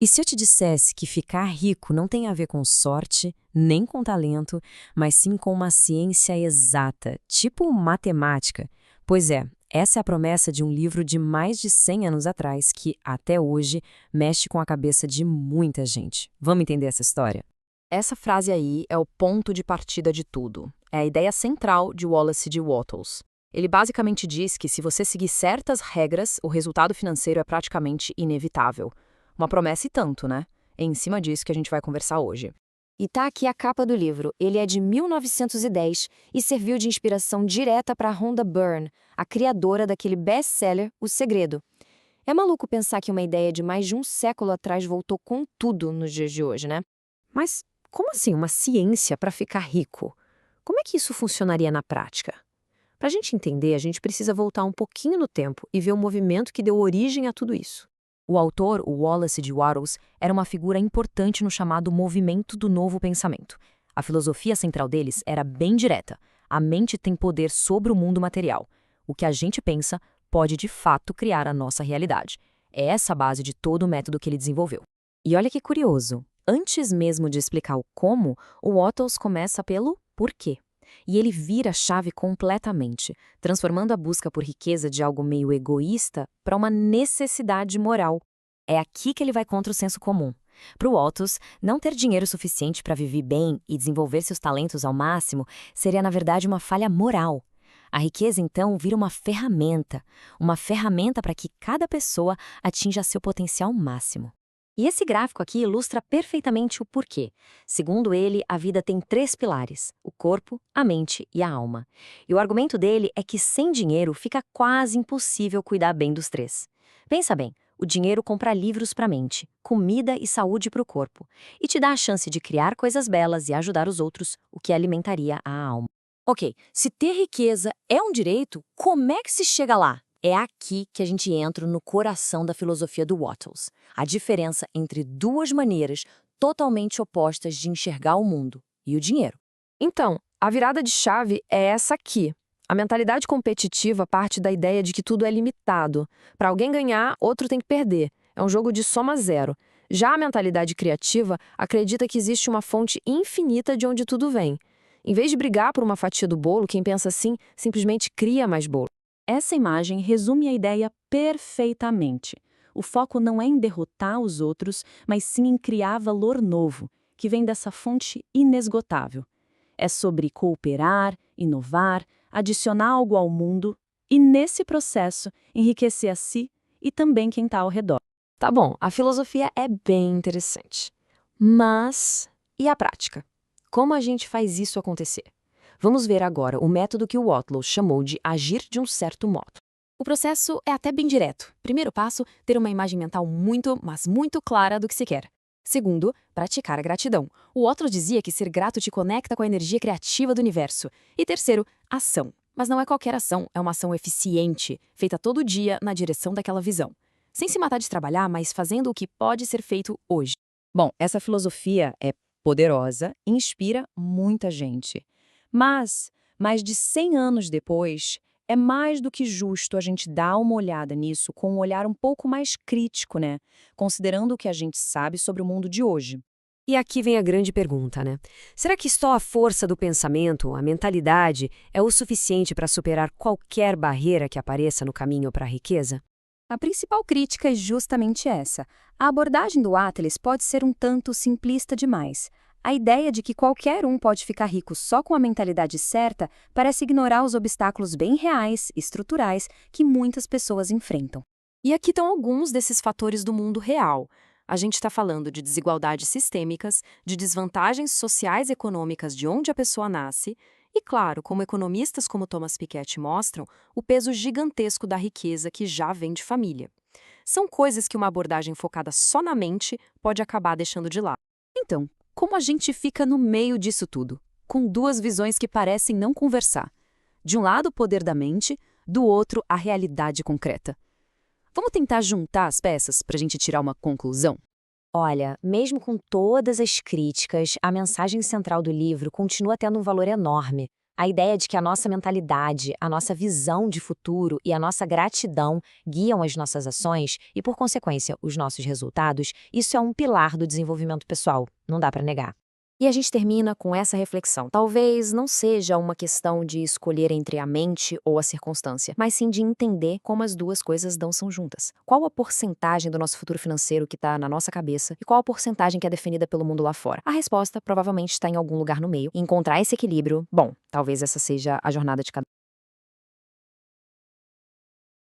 E se eu te dissesse que ficar rico não tem a ver com sorte, nem com talento, mas sim com uma ciência exata, tipo matemática? Pois é, essa é a promessa de um livro de mais de 100 anos atrás que, até hoje, mexe com a cabeça de muita gente. Vamos entender essa história? Essa frase aí é o ponto de partida de tudo. É a ideia central de Wallace de Wattles. Ele basicamente diz que se você seguir certas regras, o resultado financeiro é praticamente inevitável. Uma promessa e tanto, né? É em cima disso que a gente vai conversar hoje. E tá aqui a capa do livro. Ele é de 1910 e serviu de inspiração direta para Rhonda Byrne, a criadora daquele best-seller O Segredo. É maluco pensar que uma ideia de mais de um século atrás voltou com tudo nos dias de hoje, né? Mas como assim uma ciência para ficar rico? Como é que isso funcionaria na prática? Para a gente entender, a gente precisa voltar um pouquinho no tempo e ver o movimento que deu origem a tudo isso. O autor, o Wallace de Wattles, era uma figura importante no chamado movimento do novo pensamento. A filosofia central deles era bem direta. A mente tem poder sobre o mundo material. O que a gente pensa pode de fato criar a nossa realidade. É essa a base de todo o método que ele desenvolveu. E olha que curioso, antes mesmo de explicar o como, o Wattles começa pelo porquê. E ele vira a chave completamente, transformando a busca por riqueza de algo meio egoísta para uma necessidade moral. É aqui que ele vai contra o senso comum. Para o Wattles, não ter dinheiro suficiente para viver bem e desenvolver seus talentos ao máximo seria, na verdade, uma falha moral. A riqueza, então, vira uma ferramenta para que cada pessoa atinja seu potencial máximo. E esse gráfico aqui ilustra perfeitamente o porquê. Segundo ele, a vida tem 3 pilares: o corpo, a mente e a alma. E o argumento dele é que sem dinheiro fica quase impossível cuidar bem dos 3. Pensa bem, o dinheiro compra livros para a mente, comida e saúde para o corpo, e te dá a chance de criar coisas belas e ajudar os outros, o que alimentaria a alma. Ok, se ter riqueza é um direito, como é que se chega lá? É aqui que a gente entra no coração da filosofia do Wattles. A diferença entre duas maneiras totalmente opostas de enxergar o mundo e o dinheiro. Então, a virada de chave é essa aqui. A mentalidade competitiva parte da ideia de que tudo é limitado. Para alguém ganhar, outro tem que perder. É um jogo de soma zero. Já a mentalidade criativa acredita que existe uma fonte infinita de onde tudo vem. Em vez de brigar por uma fatia do bolo, quem pensa assim simplesmente cria mais bolo. Essa imagem resume a ideia perfeitamente. O foco não é em derrotar os outros, mas sim em criar valor novo, que vem dessa fonte inesgotável. É sobre cooperar, inovar, adicionar algo ao mundo e, nesse processo, enriquecer a si e também quem está ao redor. Tá bom, a filosofia é bem interessante. Mas e a prática? Como a gente faz isso acontecer? Vamos ver agora o método que o Wattles chamou de agir de um certo modo. O processo é até bem direto. Primeiro passo, ter uma imagem mental muito, mas muito clara do que se quer. Segundo, praticar a gratidão. O Wattles dizia que ser grato te conecta com a energia criativa do universo. E terceiro, ação. Mas não é qualquer ação, é uma ação eficiente, feita todo dia na direção daquela visão. Sem se matar de trabalhar, mas fazendo o que pode ser feito hoje. Bom, essa filosofia é poderosa e inspira muita gente. Mas, mais de 100 anos depois, é mais do que justo a gente dar uma olhada nisso com um olhar um pouco mais crítico, né? Considerando o que a gente sabe sobre o mundo de hoje. E aqui vem a grande pergunta, né? Será que só a força do pensamento, a mentalidade, é o suficiente para superar qualquer barreira que apareça no caminho para a riqueza? A principal crítica é justamente essa. A abordagem do Wattles pode ser um tanto simplista demais. A ideia de que qualquer um pode ficar rico só com a mentalidade certa parece ignorar os obstáculos bem reais, estruturais, que muitas pessoas enfrentam. E aqui estão alguns desses fatores do mundo real. A gente está falando de desigualdades sistêmicas, de desvantagens sociais e econômicas de onde a pessoa nasce, e, claro, como economistas como Thomas Piketty mostram, o peso gigantesco da riqueza que já vem de família. São coisas que uma abordagem focada só na mente pode acabar deixando de lado. Então, como a gente fica no meio disso tudo, com duas visões que parecem não conversar? De um lado, o poder da mente, do outro, a realidade concreta. Vamos tentar juntar as peças para a gente tirar uma conclusão? Olha, mesmo com todas as críticas, a mensagem central do livro continua tendo um valor enorme. A ideia de que a nossa mentalidade, a nossa visão de futuro e a nossa gratidão guiam as nossas ações e, por consequência, os nossos resultados, isso é um pilar do desenvolvimento pessoal, não dá para negar. E a gente termina com essa reflexão. Talvez não seja uma questão de escolher entre a mente ou a circunstância, mas sim de entender como as duas coisas dançam juntas. Qual a porcentagem do nosso futuro financeiro que está na nossa cabeça e qual a porcentagem que é definida pelo mundo lá fora? A resposta provavelmente está em algum lugar no meio. E encontrar esse equilíbrio, bom, talvez essa seja a jornada de cada